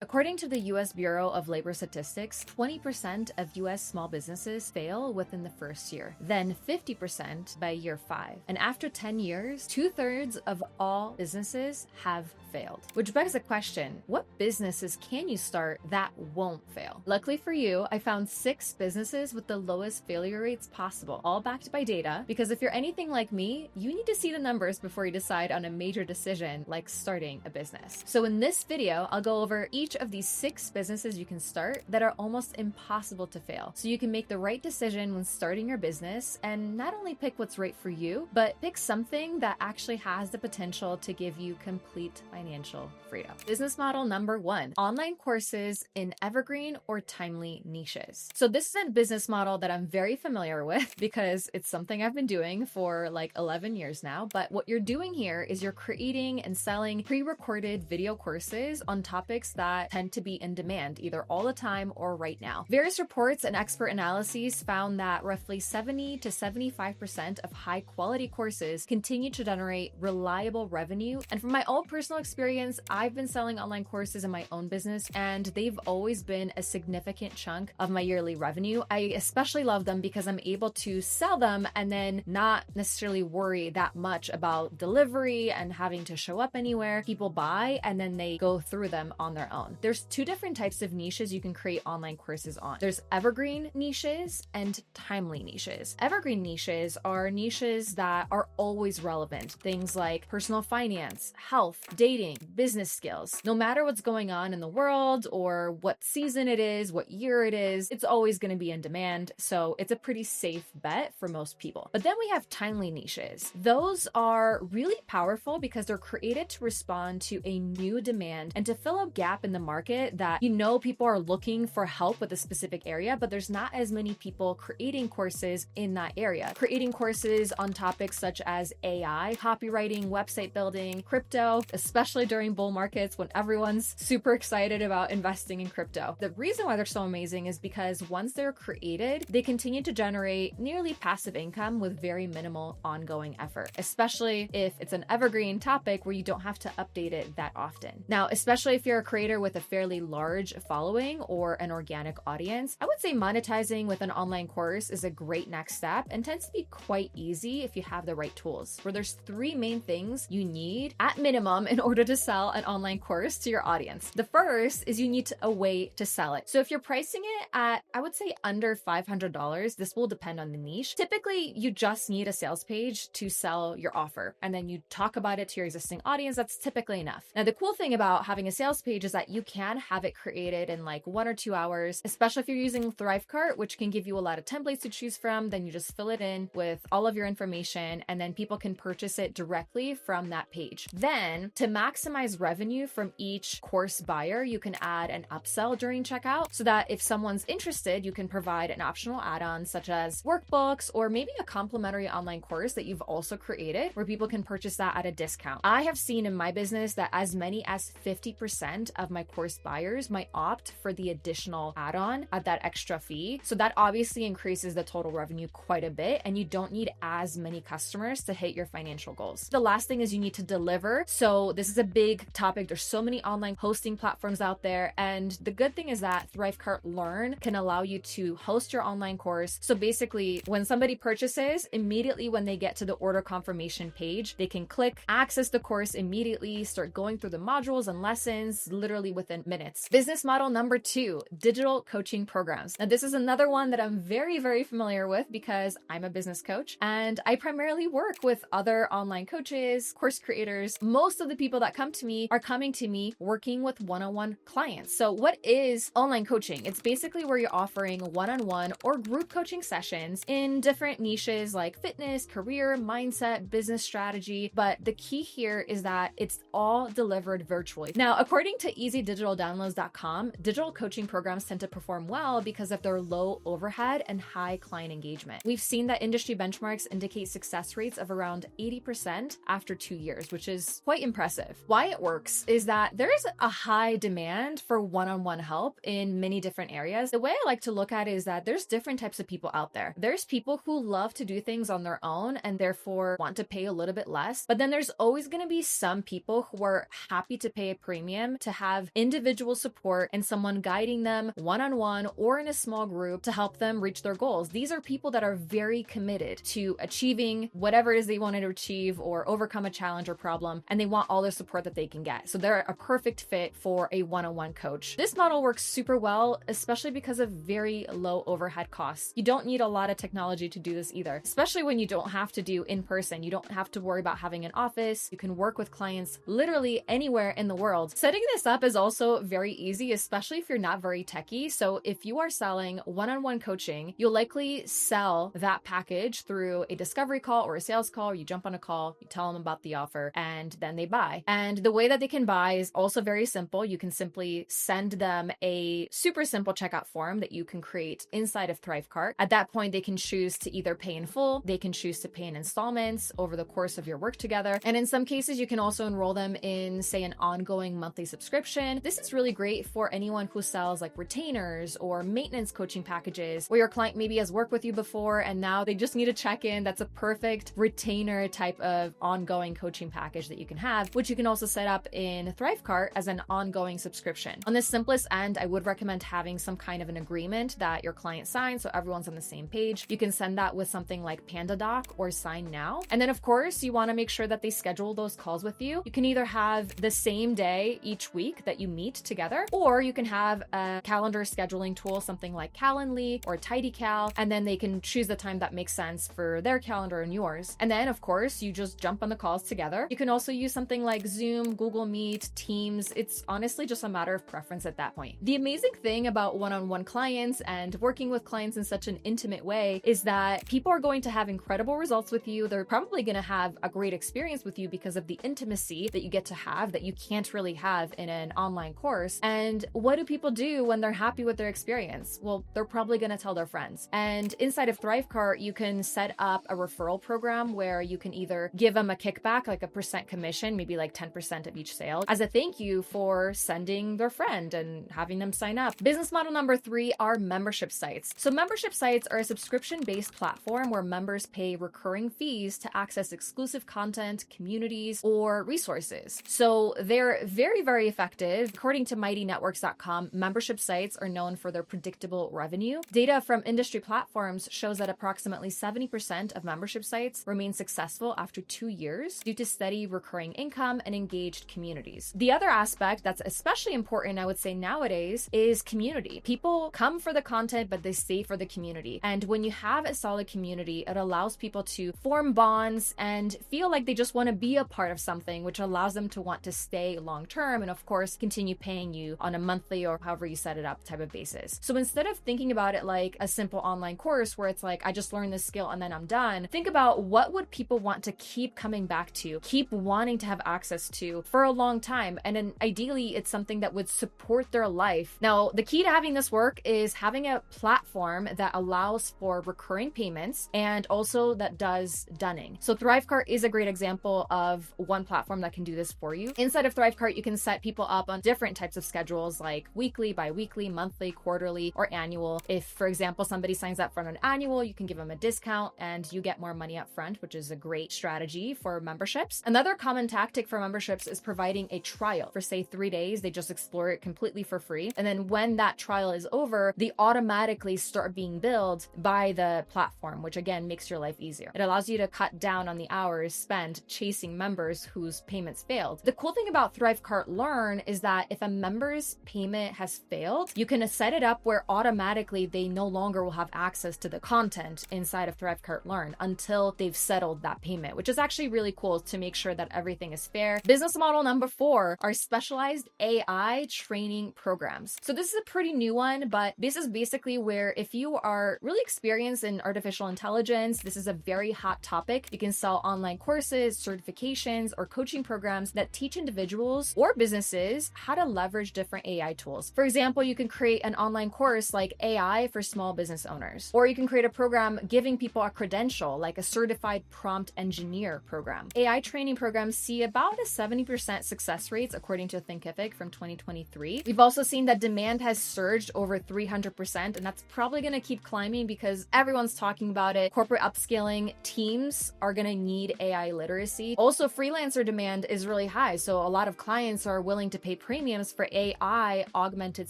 According to the US Bureau of Labor Statistics, 20% of US small businesses fail within the first year, then 50% by year 5. And after 10 years, 2/3 of all businesses have failed. Which begs the question, what businesses can you start that won't fail? Luckily for you, I found 6 businesses with the lowest failure rates possible, all backed by data, because if you're anything like me, you need to see the numbers before you decide on a major decision like starting a business. So in this video, I'll go over each of these 6 businesses you can start that are almost impossible to fail, so you can make the right decision when starting your business and not only pick what's right for you, but pick something that actually has the potential to give you complete financial freedom. Business model number 1, online courses in evergreen or timely niches. So this is a business model that I'm very familiar with because it's something I've been doing for like 11 years now. But what you're doing here is you're creating and selling pre-recorded video courses on topics that tend to be in demand either all the time or right now. Various reports and expert analyses found that roughly 70 to 75% of high quality courses continue to generate reliable revenue. And from my own personal experience, I've been selling online courses in my own business, and they've always been a significant chunk of my yearly revenue. I especially love them because I'm able to sell them and then not necessarily worry that much about delivery and having to show up anywhere. People buy and then they go through them on their own. There's 2 different types of niches you can create online courses on. There's evergreen niches and timely niches. Evergreen niches are niches that are always relevant. Things like personal finance, health, dating, business skills. No matter what's going on in the world or what season it is, what year it is, it's always going to be in demand. So it's a pretty safe bet for most people. But then we have timely niches. Those are really powerful because they're created to respond to a new demand and to fill a gap in the market that people are looking for help with a specific area, but there's not as many people creating courses in that area. Creating courses on topics such as AI, copywriting, website building, crypto, especially during bull markets when everyone's super excited about investing in crypto. The reason why they're so amazing is because once they're created, they continue to generate nearly passive income with very minimal ongoing effort, especially if it's an evergreen topic where you don't have to update it that often. Now, especially if you're a creator with a fairly large following or an organic audience, I would say monetizing with an online course is a great next step and tends to be quite easy if you have the right tools. Where there's 3 main things you need at minimum in order to sell an online course to your audience. The first is you need a way to sell it. So if you're pricing it at, I would say under $500, this will depend on the niche. Typically, you just need a sales page to sell your offer, and then you talk about it to your existing audience. That's typically enough. Now, the cool thing about having a sales page is that you can have it created in like 1 or 2 hours, especially if you're using Thrivecart, which can give you a lot of templates to choose from. Then you just fill it in with all of your information, and then people can purchase it directly from that page. Then to maximize revenue from each course buyer, you can add an upsell during checkout so that if someone's interested, you can provide an optional add-on such as workbooks or maybe a complimentary online course that you've also created where people can purchase that at a discount. I have seen in my business that as many as 50% of my course buyers might opt for the additional add-on at that extra fee. So that obviously increases the total revenue quite a bit, and you don't need as many customers to hit your financial goals. The last thing is you need to deliver. So this is a big topic. There's so many online hosting platforms out there. And the good thing is that Thrivecart Learn can allow you to host your online course. So basically, when somebody purchases, immediately when they get to the order confirmation page, they can click, access the course immediately, start going through the modules and lessons literally within minutes. Business model number 2, digital coaching programs. Now, this is another one that I'm very, very familiar with because I'm a business coach and I primarily work with other online coaches, course creators. Most of the people that come to me are coming to me working with one-on-one clients. So what is online coaching? It's basically where you're offering one-on-one or group coaching sessions in different niches like fitness, career, mindset, business strategy. But the key here is that it's all delivered virtually. Now, according to easydigitaldownloads.com, digital coaching programs tend to perform well because of their low overhead and high client engagement. We've seen that industry benchmarks indicate success rates of around 80% after 2 years, which is quite impressive. Why it works is that there is a high demand for one-on-one help in many different areas. The way I like to look at it is that there's different types of people out there. There's people who love to do things on their own and therefore want to pay a little bit less. But then there's always going to be some people who are happy to pay a premium to have have individual support and someone guiding them one-on-one or in a small group to help them reach their goals. These are people that are very committed to achieving whatever it is they wanted to achieve or overcome a challenge or problem, and they want all the support that they can get. So they're a perfect fit for a one-on-one coach. This model works super well, especially because of very low overhead costs. You don't need a lot of technology to do this either, especially when you don't have to do in person. You don't have to worry about having an office. You can work with clients literally anywhere in the world. Setting this up is also very easy, especially if you're not very techy. So if you are selling one-on-one coaching, you'll likely sell that package through a discovery call or a sales call. You jump on a call, you tell them about the offer, and then they buy. And the way that they can buy is also very simple. You can simply send them a super simple checkout form that you can create inside of Thrivecart. At that point, they can choose to either pay in full, they can choose to pay in installments over the course of your work together. And in some cases, you can also enroll them in, say, an ongoing monthly subscription. This is really great for anyone who sells like retainers or maintenance coaching packages, where your client maybe has worked with you before and now they just need a check-in. That's a perfect retainer type of ongoing coaching package that you can have, which you can also set up in Thrivecart as an ongoing subscription. On the simplest end, I would recommend having some kind of an agreement that your client signs so everyone's on the same page. You can send that with something like PandaDoc or Sign Now. And then of course, you want to make sure that they schedule those calls with you. You can either have the same day each week that you meet together, or you can have a calendar scheduling tool, something like Calendly or TidyCal, and then they can choose the time that makes sense for their calendar and yours. And then of course, you just jump on the calls together. You can also use something like Zoom, Google Meet, Teams. It's honestly just a matter of preference at that point. The amazing thing about one-on-one clients and working with clients in such an intimate way is that people are going to have incredible results with you. They're probably going to have a great experience with you because of the intimacy that you get to have that you can't really have in an online course. And what do people do when they're happy with their experience? Well, they're probably going to tell their friends. And inside of Thrivecart, you can set up a referral program where you can either give them a kickback, like a percent commission, maybe like 10% of each sale, as a thank you for sending their friend and having them sign up. Business model number 3 are membership sites. So membership sites are a subscription-based platform where members pay recurring fees to access exclusive content, communities, or resources. So they're very, very effective. According to MightyNetworks.com, membership sites are known for their predictable revenue. Data from industry platforms shows that approximately 70% of membership sites remain successful after 2 years due to steady recurring income and engaged communities. The other aspect that's especially important, I would say nowadays, is community. People come for the content, but they stay for the community. And when you have a solid community, it allows people to form bonds and feel like they just want to be a part of something, which allows them to want to stay long term and of course continue paying you on a monthly or however you set it up type of basis. So instead of thinking about it like a simple online course where it's like, I just learned this skill and then I'm done, think about what would people want to keep coming back to, keep wanting to have access to for a long time. And then ideally it's something that would support their life. Now, the key to having this work is having a platform that allows for recurring payments and also that does dunning. So Thrivecart is a great example of one platform that can do this for you. Inside of Thrivecart, you can set people up on different types of schedules like weekly, bi-weekly, monthly, quarterly, or annual. If, for example, somebody signs up for an annual, you can give them a discount and you get more money up front, which is a great strategy for memberships. Another common tactic for memberships is providing a trial for, say, 3 days. They just explore it completely for free. And then when that trial is over, they automatically start being billed by the platform, which again makes your life easier. It allows you to cut down on the hours spent chasing members whose payments failed. The cool thing about Thrivecart Learn is that if a member's payment has failed, you can set it up where automatically they no longer will have access to the content inside of Thrivecart Learn until they've settled that payment, which is actually really cool to make sure that everything is fair. Business model number 4 are specialized AI training programs. So this is a pretty new one, but this is basically where if you are really experienced in artificial intelligence, this is a very hot topic. You can sell online courses, certifications, or coaching programs that teach individuals or businesses how to leverage different AI tools. For example, you can create an online course like AI for small business owners, or you can create a program giving people a credential like a certified prompt engineer program. AI training programs see about a 70% success rates according to Thinkific from 2023. We've also seen that demand has surged over 300%, and that's probably going to keep climbing because everyone's talking about it. Corporate upskilling teams are going to need AI literacy. Also, freelancer demand is really high, so a lot of clients are willing to pay premiums for AI augmented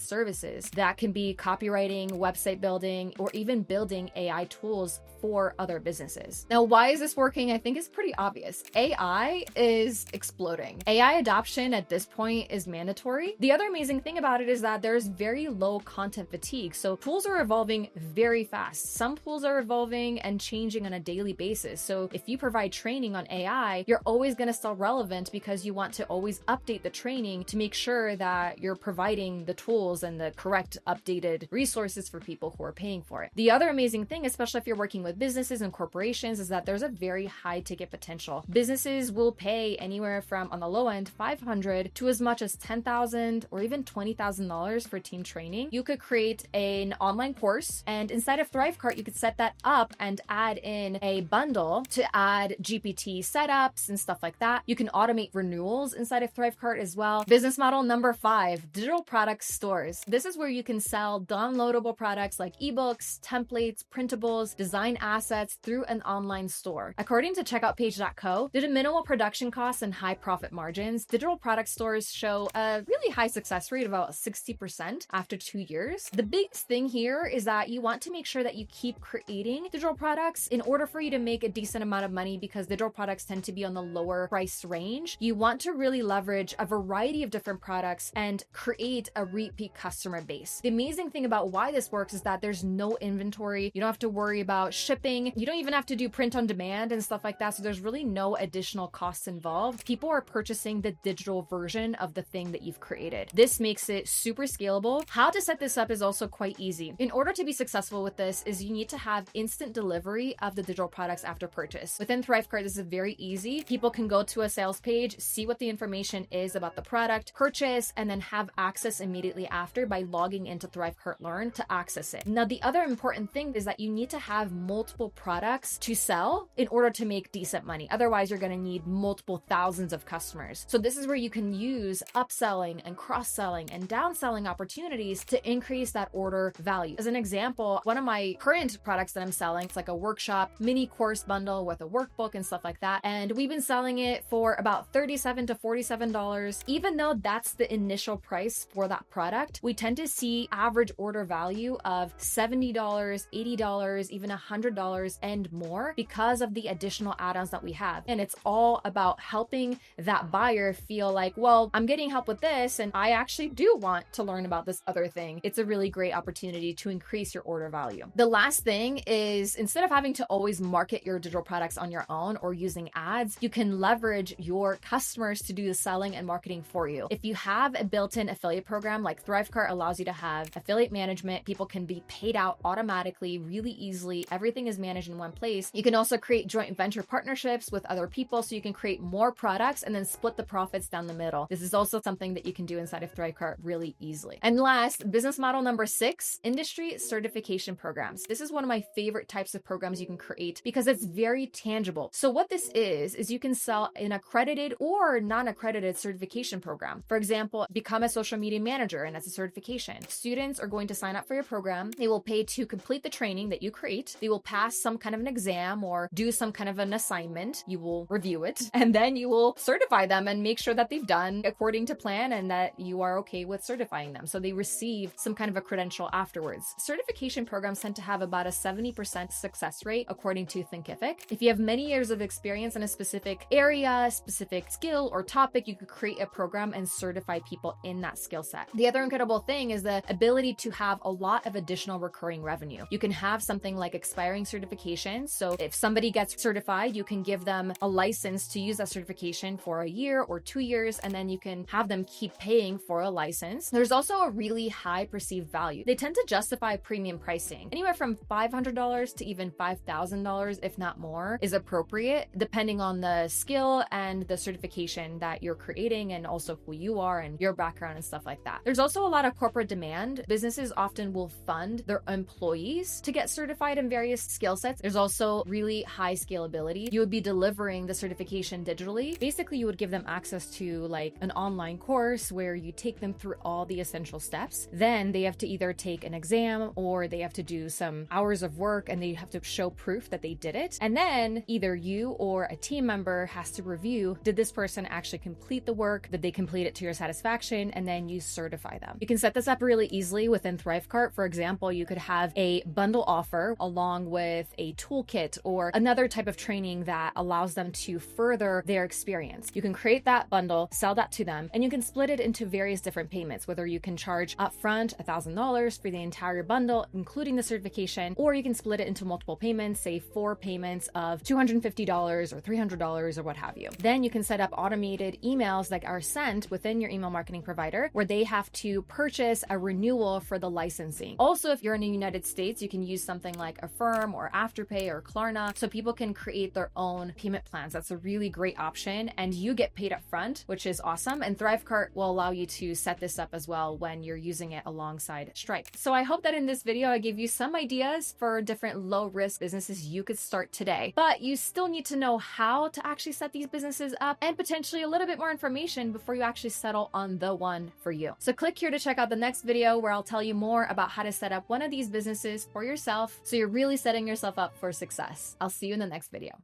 services that can be copywriting, website building, or even building AI tools for other businesses. Now, why is this working? I think it's pretty obvious. AI is exploding. AI adoption at this point is mandatory. The other amazing thing about it is that there's very low content fatigue. So tools are evolving very fast. Some tools are evolving and changing on a daily basis. So if you provide training on AI, you're always going to stay relevant because you want to always update the training to make sure that you're providing the tools and the correct updated resources for people who are paying for it. The other amazing thing, especially if you're working with businesses and corporations, is that there's a very high ticket potential. Businesses will pay anywhere from, on the low end, $500 to as much as $10,000 or even $20,000 for team training. You could create an online course, and inside of ThriveCart, you could set that up and add in a bundle to add GPT setups and stuff like that. You can automate renewals inside of ThriveCart as well. Business model number 5, digital product stores. This is where you can sell downloadable products like ebooks, templates, printables, design assets through an online store. According to checkoutpage.co, due to minimal production costs and high profit margins, digital product stores show a really high success rate of about 60% after 2 years. The biggest thing here is that you want to make sure that you keep creating digital products in order for you to make a decent amount of money, because digital products tend to be on the lower price range. You want to really leverage a variety of different products and create a repeat customer base. The amazing thing about why this works is that there's no inventory. You don't have to worry about shipping. You don't even have to do print on demand and stuff like that. So there's really no additional costs involved. People are purchasing the digital version of the thing that you've created. This makes it super scalable. How to set this up is also quite easy. In order to be successful with this is you need to have instant delivery of the digital products after purchase. Within ThriveCart, this is very easy. People can go to a sales page, see what the information is about the product, purchase, and then have access immediately after by logging into ThriveCart Learn to access it. Now, the other important thing is that you need to have multiple products to sell in order to make decent money. Otherwise, you're going to need multiple thousands of customers. So this is where you can use upselling and cross-selling and downselling opportunities to increase that order value. As an example, one of my current products that I'm selling, it's like a workshop mini course bundle with a workbook and stuff like that. And we've been selling it for about $37 to $47. Even though that's the initial price for that product, we tend to see average order value of $70, $80, even $100 and more because of the additional add-ons that we have. And it's all about helping that buyer feel like, well, I'm getting help with this, and I actually do want to learn about this other thing. It's a really great opportunity to increase your order value. The last thing is, instead of having to always market your digital products on your own or using ads, you can leverage your customers to do the selling and marketing for you. If you have a built-in affiliate program, like ThriveCart allows you to have affiliate management, people can be paid out automatically really easily. Everything is managed in one place. You can also create joint venture partnerships with other people, so you can create more products and then split the profits down the middle. This is also something that you can do inside of ThriveCart really easily. And last, business model number 6, industry certification programs. This is one of my favorite types of programs you can create because it's very tangible. So what this is you can sell an accredited or non-accredited certification program. For example, become a social media manager, and that's a certification. Students are going to sign up for your program. They will pay to complete the training that you create. They will pass some kind of an exam or do some kind of an assignment. You will review it, and then you will certify them and make sure that they've done according to plan and that you are okay with certifying them. So they receive some kind of a credential afterwards. Certification programs tend to have about a 70% success rate according to Thinkific. If you have many years of experience in a specific area, specific skill or topic, you could create a program and certify people in that skill set. The other incredible thing is the ability to have a lot of additional recurring revenue. You can have something like expiring certifications. So if somebody gets certified, you can give them a license to use that certification for a year or 2 years, and then you can have them keep paying for a license. There's also a really high perceived value. They tend to justify premium pricing. Anywhere from $500 to even $5,000, if not more, is appropriate depending on the skill and the certification that you're creating, and also who you are and your background and stuff like that. There's also a lot of corporate demand. Businesses often will fund their employees to get certified in various skill sets. There's also really high scalability. You would be delivering the certification digitally. Basically, you would give them access to like an online course where you take them through all the essential steps. Then they have to either take an exam or they have to do some hours of work, and they have to show proof that they did it. And then either you or a team member has to review, did this person actually complete the work? Did they complete it to your satisfaction, and then you certify them. You can set this up really easily within Thrivecart. For example, you could have a bundle offer along with a toolkit or another type of training that allows them to further their experience. You can create that bundle, sell that to them, and you can split it into various different payments, whether you can charge upfront $1,000 for the entire bundle, including the certification, or you can split it into multiple payments, say 4 payments of $250 or $300 or what have you. Then you can set up automated emails that are sent within your email marketing provider where they have to purchase a renewal for the licensing. Also, if you're in the United States, you can use something like Affirm or Afterpay or Klarna so people can create their own payment plans. That's a really great option, and you get paid up front, which is awesome. And Thrivecart will allow you to set this up as well when you're using it alongside Stripe. So I hope that in this video, I gave you some ideas for different low-risk businesses you could start today, but you still need to know how to actually set these businesses up and potentially a little bit more information before you actually settle on the one for you. So click here to check out the next video where I'll tell you more about how to set up one of these businesses for yourself so you're really setting yourself up for success. I'll see you in the next video.